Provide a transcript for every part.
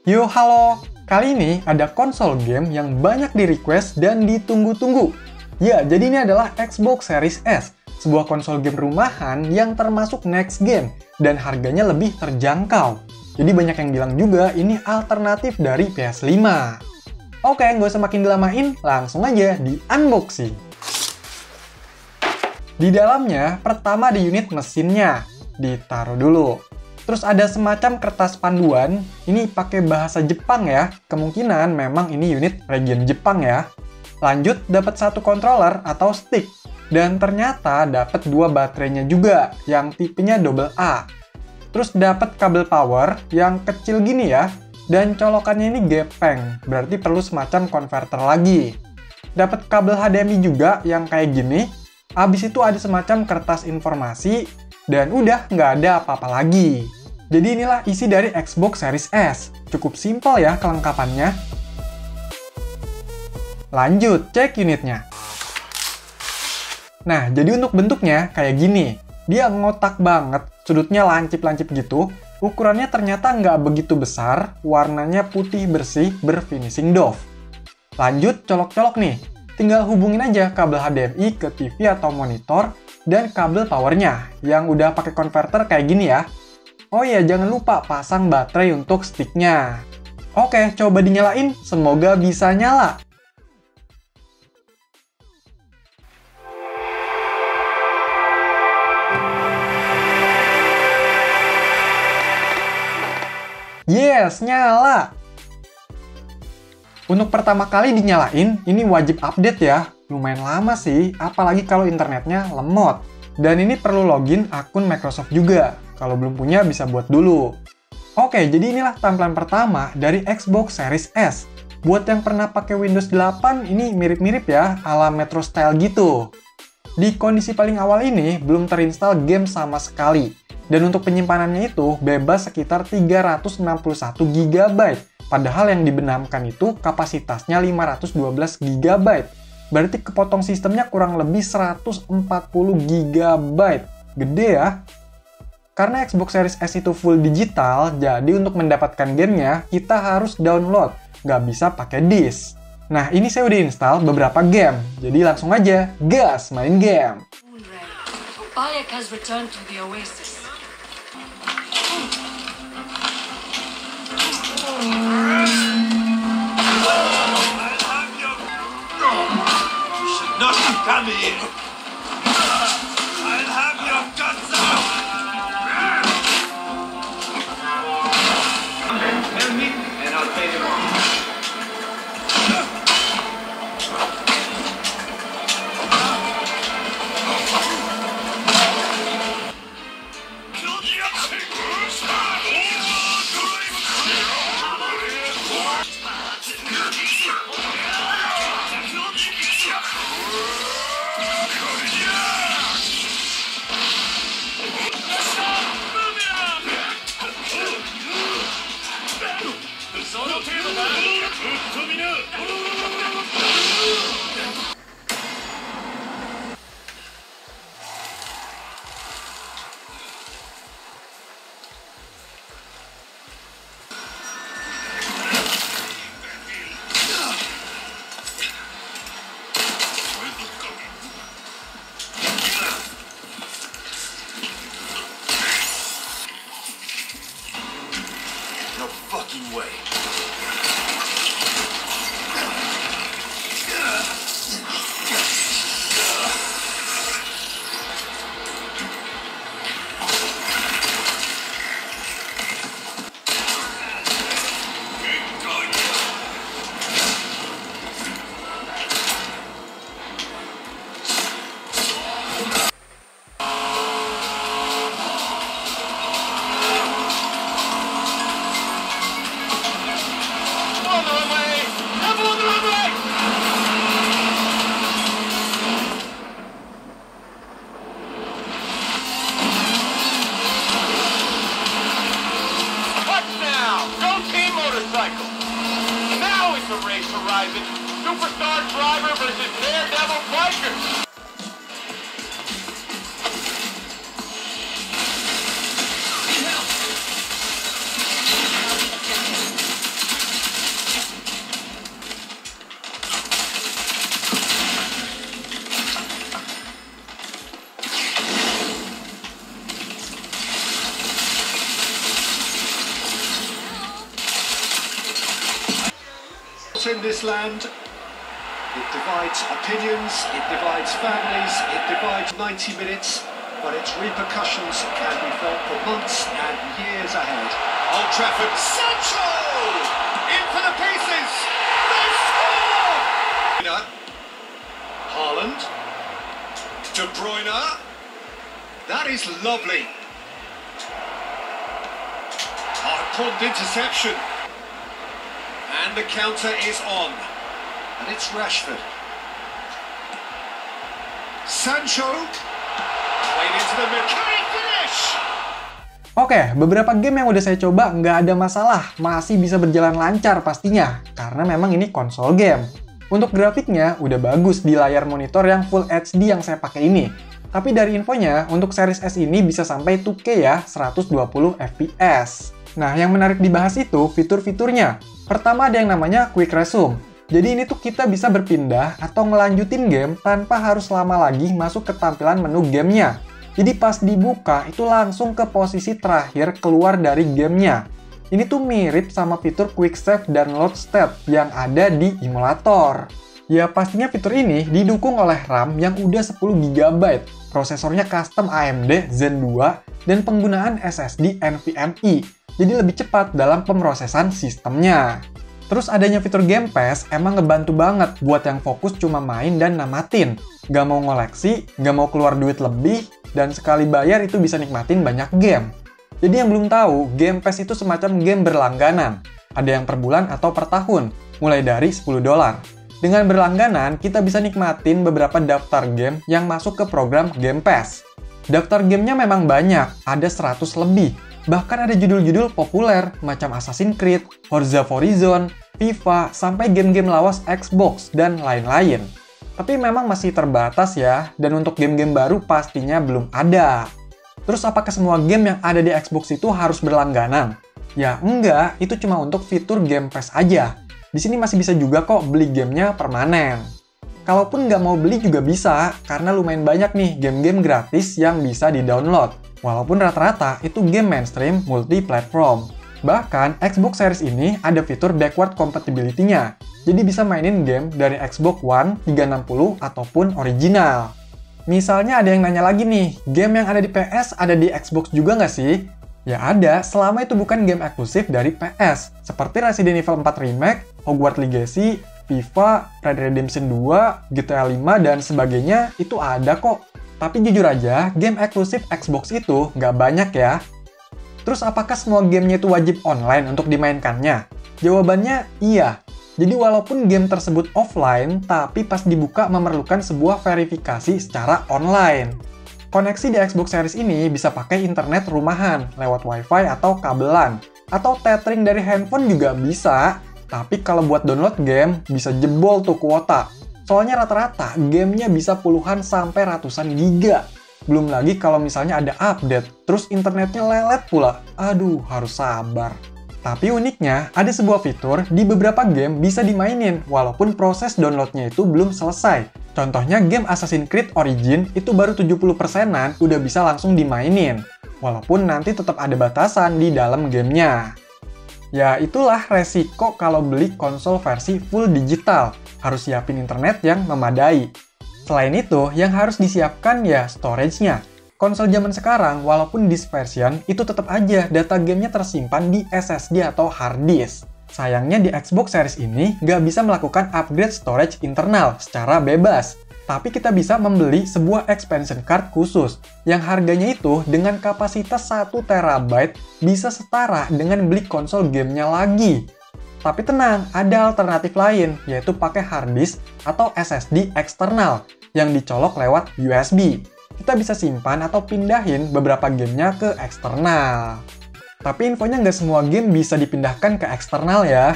Yo halo, kali ini ada konsol game yang banyak di-request dan ditunggu-tunggu. Ya, jadi ini adalah Xbox Series S, sebuah konsol game rumahan yang termasuk next gen dan harganya lebih terjangkau. Jadi banyak yang bilang juga ini alternatif dari PS5. Oke, nggak usah makin dilamain, langsung aja di-unboxing. Di dalamnya, pertama ada unit mesinnya, ditaruh dulu. Terus ada semacam kertas panduan, ini pakai bahasa Jepang ya, kemungkinan memang ini unit region Jepang ya. Lanjut, dapat satu controller atau stick, dan ternyata dapat dua baterainya juga, yang tipenya AA. Terus dapat kabel power yang kecil gini ya, dan colokannya ini gepeng, berarti perlu semacam konverter lagi. Dapat kabel HDMI juga yang kayak gini, abis itu ada semacam kertas informasi, dan udah nggak ada apa-apa lagi. Jadi inilah isi dari Xbox Series S. Cukup simpel ya kelengkapannya. Lanjut, cek unitnya. Nah, jadi untuk bentuknya kayak gini. Dia ngotak banget, sudutnya lancip-lancip gitu. Ukurannya ternyata nggak begitu besar, warnanya putih bersih berfinishing doff. Lanjut, colok-colok nih. Tinggal hubungin aja kabel HDMI ke TV atau monitor dan kabel powernya yang udah pakai konverter kayak gini ya. Oh iya, jangan lupa pasang baterai untuk sticknya. Oke, coba dinyalain, semoga bisa nyala. Yes, nyala! Untuk pertama kali dinyalain, ini wajib update ya. Lumayan lama sih, apalagi kalau internetnya lemot. Dan ini perlu login akun Microsoft juga. Kalau belum punya bisa buat dulu. Oke, jadi inilah tampilan pertama dari Xbox Series S. Buat yang pernah pakai Windows 8, ini mirip-mirip ya, ala Metro Style gitu. Di kondisi paling awal ini, belum terinstall game sama sekali. Dan untuk penyimpanannya itu, bebas sekitar 361 GB. Padahal yang dibenamkan itu kapasitasnya 512 GB. Berarti kepotong sistemnya kurang lebih 140 GB. Gede ya. Karena Xbox Series S itu full digital, jadi untuk mendapatkan gamenya, kita harus download. Nggak bisa pakai disk. Nah, ini saya udah install beberapa game. Jadi langsung aja, gas main game. Bayek has returned to the Oasis. Not come in. I'll have your guts out. Tell me, and I'll pay them off. No fucking way. Superstar driver versus Daredevil biker. this land. It divides opinions, it divides families, it divides 90 minutes, but its repercussions can be felt for months and years ahead. Old Trafford. Sancho! In for the pieces! They score! Haaland. De Bruyne. That is lovely. Prompt interception. And the counter is on. And it's Rashford. Sancho. Played into the middle. Can he finish? Oke, beberapa game yang udah saya coba nggak ada masalah, masih bisa berjalan lancar pastinya, karena memang ini konsol game. Untuk grafiknya udah bagus di layar monitor yang Full HD yang saya pakai ini. Tapi dari infonya, untuk Series S ini bisa sampai 2K ya, 120 fps. Nah, yang menarik dibahas itu fitur-fiturnya. Pertama ada yang namanya Quick Resume. Jadi ini tuh kita bisa berpindah atau ngelanjutin game tanpa harus lama lagi masuk ke tampilan menu gamenya. Jadi pas dibuka, itu langsung ke posisi terakhir keluar dari gamenya. Ini tuh mirip sama fitur Quick Save dan Load State yang ada di emulator. Ya pastinya fitur ini didukung oleh RAM yang udah 10 GB, prosesornya custom AMD Zen 2, dan penggunaan SSD NVMe. Jadi lebih cepat dalam pemrosesan sistemnya. Terus adanya fitur Game Pass emang ngebantu banget buat yang fokus cuma main dan namatin. Gak mau ngoleksi, gak mau keluar duit lebih, dan sekali bayar itu bisa nikmatin banyak game. Jadi yang belum tahu, Game Pass itu semacam game berlangganan. Ada yang per bulan atau per tahun, mulai dari $10. Dengan berlangganan, kita bisa nikmatin beberapa daftar game yang masuk ke program Game Pass. Daftar gamenya memang banyak, ada 100 lebih. Bahkan ada judul-judul populer macam Assassin's Creed, Forza Horizon, FIFA, sampai game-game lawas Xbox, dan lain-lain. Tapi memang masih terbatas ya, dan untuk game-game baru pastinya belum ada. Terus apakah semua game yang ada di Xbox itu harus berlangganan? Ya enggak, itu cuma untuk fitur Game Pass aja. Di sini masih bisa juga kok beli gamenya permanen. Kalaupun nggak mau beli juga bisa, karena lumayan banyak nih game-game gratis yang bisa di-download. Walaupun rata-rata itu game mainstream multi-platform. Bahkan, Xbox Series ini ada fitur backward compatibility-nya. Jadi bisa mainin game dari Xbox One, 360, ataupun original. Misalnya ada yang nanya lagi nih, game yang ada di PS ada di Xbox juga nggak sih? Ya ada, selama itu bukan game eksklusif dari PS. Seperti Resident Evil 4 Remake, Hogwarts Legacy, FIFA, Red Dead Redemption 2, GTA 5, dan sebagainya itu ada kok. Tapi jujur aja, game eksklusif Xbox itu nggak banyak ya. Terus apakah semua gamenya itu wajib online untuk dimainkannya? Jawabannya iya. Jadi walaupun game tersebut offline, tapi pas dibuka memerlukan sebuah verifikasi secara online. Koneksi di Xbox Series ini bisa pakai internet rumahan, lewat wifi atau kabelan. Atau tethering dari handphone juga bisa. Tapi kalau buat download game, bisa jebol tuh kuota. Soalnya rata-rata gamenya bisa puluhan sampai ratusan giga. Belum lagi kalau misalnya ada update, terus internetnya lelet pula. Aduh, harus sabar. Tapi uniknya, ada sebuah fitur di beberapa game bisa dimainin, walaupun proses downloadnya itu belum selesai. Contohnya game Assassin's Creed Origin itu baru 70%-an udah bisa langsung dimainin. Walaupun nanti tetap ada batasan di dalam gamenya. Ya itulah resiko kalau beli konsol versi full digital. Harus siapin internet yang memadai. Selain itu, yang harus disiapkan ya storage-nya. Konsol zaman sekarang, walaupun disk version, itu tetap aja data gamenya tersimpan di SSD atau hard disk. Sayangnya di Xbox Series ini nggak bisa melakukan upgrade storage internal secara bebas. Tapi kita bisa membeli sebuah expansion card khusus, yang harganya itu dengan kapasitas 1 TB bisa setara dengan beli konsol gamenya lagi. Tapi tenang, ada alternatif lain, yaitu pakai hard disk atau SSD eksternal yang dicolok lewat USB. Kita bisa simpan atau pindahin beberapa gamenya ke eksternal. Tapi infonya nggak semua game bisa dipindahkan ke eksternal ya.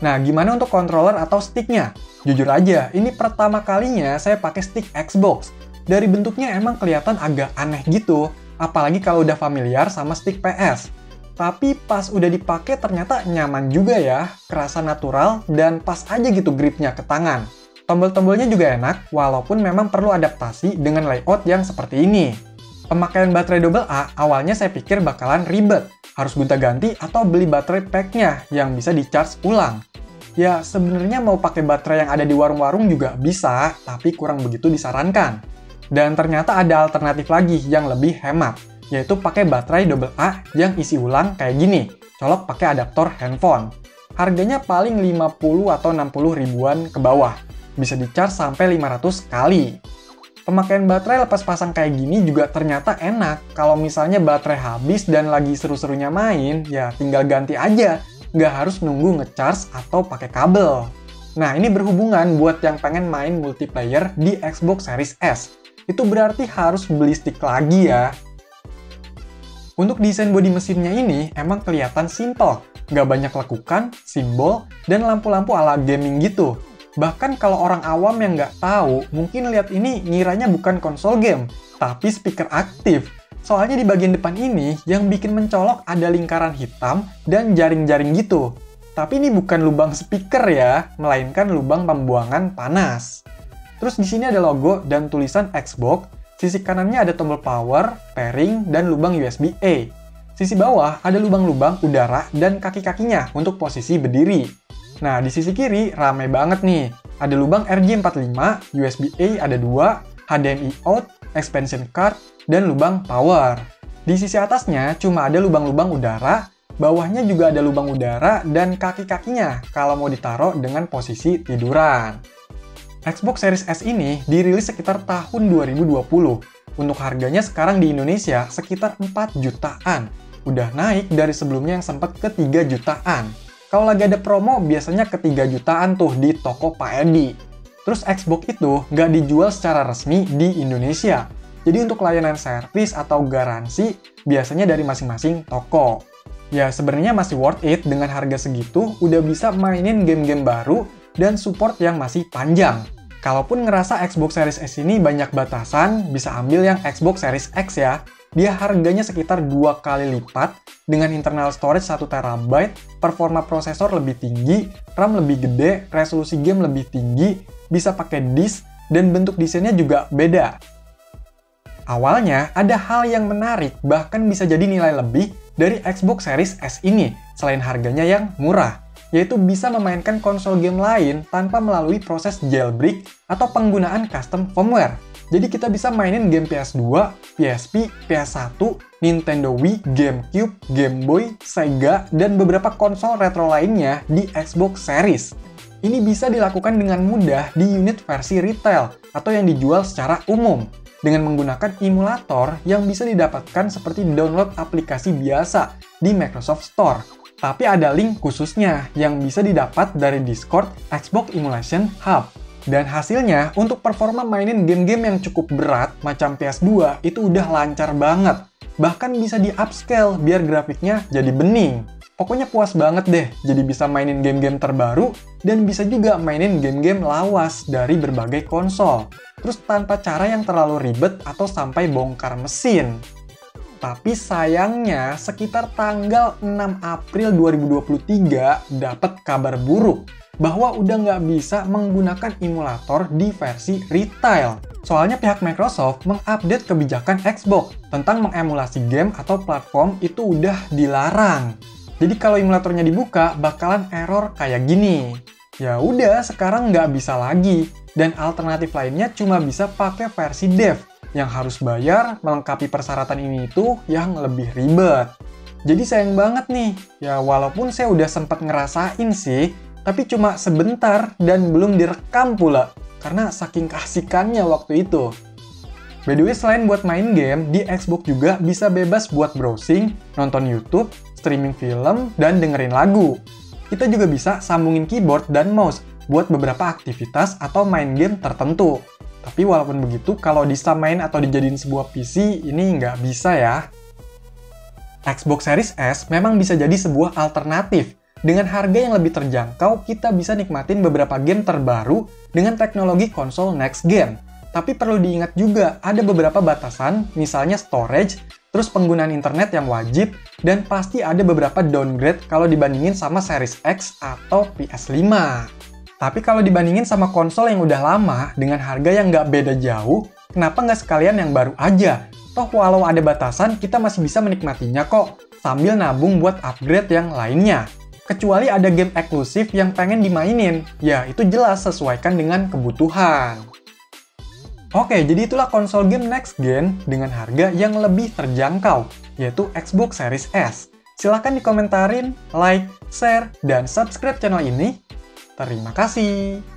Nah, gimana untuk controller atau sticknya? Jujur aja, ini pertama kalinya saya pakai stick Xbox. Dari bentuknya emang kelihatan agak aneh gitu. Apalagi kalau udah familiar sama stick PS. Tapi pas udah dipakai ternyata nyaman juga ya, kerasa natural dan pas aja gitu gripnya ke tangan. Tombol-tombolnya juga enak, walaupun memang perlu adaptasi dengan layout yang seperti ini. Pemakaian baterai AA awalnya saya pikir bakalan ribet, harus gonta-ganti atau beli baterai pack-nya yang bisa di-charge ulang. Ya, sebenarnya mau pakai baterai yang ada di warung-warung juga bisa, tapi kurang begitu disarankan. Dan ternyata ada alternatif lagi yang lebih hemat, yaitu pakai baterai AA yang isi ulang kayak gini, colok pakai adaptor handphone. Harganya paling 50 atau 60 ribuan ke bawah, bisa di-charge sampai 500 kali. Pemakaian baterai lepas pasang kayak gini juga ternyata enak. Kalau misalnya baterai habis dan lagi seru-serunya main, ya tinggal ganti aja. Nggak harus nunggu ngecharge atau pakai kabel. Nah, ini berhubungan buat yang pengen main multiplayer di Xbox Series S. Itu berarti harus beli stick lagi ya. Untuk desain bodi mesinnya ini emang kelihatan simple. Nggak banyak lekukan, simbol, dan lampu-lampu ala gaming gitu. Bahkan kalau orang awam yang nggak tahu, mungkin lihat ini ngiranya bukan konsol game, tapi speaker aktif. Soalnya di bagian depan ini, yang bikin mencolok ada lingkaran hitam dan jaring-jaring gitu. Tapi ini bukan lubang speaker ya, melainkan lubang pembuangan panas. Terus di sini ada logo dan tulisan Xbox, sisi kanannya ada tombol power, pairing, dan lubang USB-A. Sisi bawah ada lubang-lubang udara dan kaki-kakinya untuk posisi berdiri. Nah, di sisi kiri rame banget nih. Ada lubang RJ45, USB-A ada 2, HDMI out, expansion card, dan lubang power. Di sisi atasnya cuma ada lubang-lubang udara, bawahnya juga ada lubang udara dan kaki-kakinya kalau mau ditaruh dengan posisi tiduran. Xbox Series S ini dirilis sekitar tahun 2020. Untuk harganya sekarang di Indonesia sekitar 4 jutaan. Udah naik dari sebelumnya yang sempat ke 3 jutaan. Kalau lagi ada promo, biasanya ke 3 jutaan tuh di toko Pak Edi. Terus Xbox itu nggak dijual secara resmi di Indonesia. Jadi untuk layanan servis atau garansi, biasanya dari masing-masing toko. Ya sebenarnya masih worth it dengan harga segitu, udah bisa mainin game-game baru dan support yang masih panjang. Kalaupun ngerasa Xbox Series S ini banyak batasan, bisa ambil yang Xbox Series X ya. Dia harganya sekitar 2 kali lipat, dengan internal storage 1 TB, performa prosesor lebih tinggi, RAM lebih gede, resolusi game lebih tinggi, bisa pakai disk, dan bentuk desainnya juga beda. Awalnya, ada hal yang menarik, bahkan bisa jadi nilai lebih dari Xbox Series S ini, selain harganya yang murah, yaitu bisa memainkan konsol game lain tanpa melalui proses jailbreak atau penggunaan custom firmware. Jadi kita bisa mainin game PS2, PSP, PS1, Nintendo Wii, GameCube, Game Boy, Sega, dan beberapa konsol retro lainnya di Xbox Series. Ini bisa dilakukan dengan mudah di unit versi retail atau yang dijual secara umum, dengan menggunakan emulator yang bisa didapatkan seperti download aplikasi biasa di Microsoft Store. Tapi ada link khususnya yang bisa didapat dari Discord Xbox Emulation Hub. Dan hasilnya, untuk performa mainin game-game yang cukup berat macam PS2 itu udah lancar banget. Bahkan bisa di-upscale biar grafiknya jadi bening. Pokoknya puas banget deh, jadi bisa mainin game-game terbaru dan bisa juga mainin game-game lawas dari berbagai konsol. Terus tanpa cara yang terlalu ribet atau sampai bongkar mesin. Tapi sayangnya, sekitar tanggal 6 April 2023 dapat kabar buruk bahwa udah nggak bisa menggunakan emulator di versi retail. Soalnya pihak Microsoft mengupdate kebijakan Xbox tentang mengemulasi game atau platform itu udah dilarang. Jadi kalau emulatornya dibuka, bakalan error kayak gini. Ya udah, sekarang nggak bisa lagi. Dan alternatif lainnya cuma bisa pakai versi dev, yang harus bayar melengkapi persyaratan ini itu yang lebih ribet. Jadi sayang banget nih. Ya walaupun saya udah sempat ngerasain sih, tapi cuma sebentar dan belum direkam pula, karena saking keasikannya waktu itu. By the way, selain buat main game, di Xbox juga bisa bebas buat browsing, nonton YouTube, streaming film, dan dengerin lagu. Kita juga bisa sambungin keyboard dan mouse buat beberapa aktivitas atau main game tertentu. Tapi walaupun begitu, kalau disamain atau dijadiin sebuah PC, ini nggak bisa ya. Xbox Series S memang bisa jadi sebuah alternatif. Dengan harga yang lebih terjangkau, kita bisa nikmatin beberapa game terbaru dengan teknologi konsol next gen. Tapi perlu diingat juga, ada beberapa batasan, misalnya storage, terus penggunaan internet yang wajib, dan pasti ada beberapa downgrade kalau dibandingin sama Series X atau PS5. Tapi kalau dibandingin sama konsol yang udah lama, dengan harga yang nggak beda jauh, kenapa nggak sekalian yang baru aja? Toh walau ada batasan, kita masih bisa menikmatinya kok, sambil nabung buat upgrade yang lainnya. Kecuali ada game eksklusif yang pengen dimainin, ya itu jelas sesuaikan dengan kebutuhan. Oke, jadi itulah konsol game next gen dengan harga yang lebih terjangkau, yaitu Xbox Series S. Silahkan dikomentarin, like, share, dan subscribe channel ini. Terima kasih.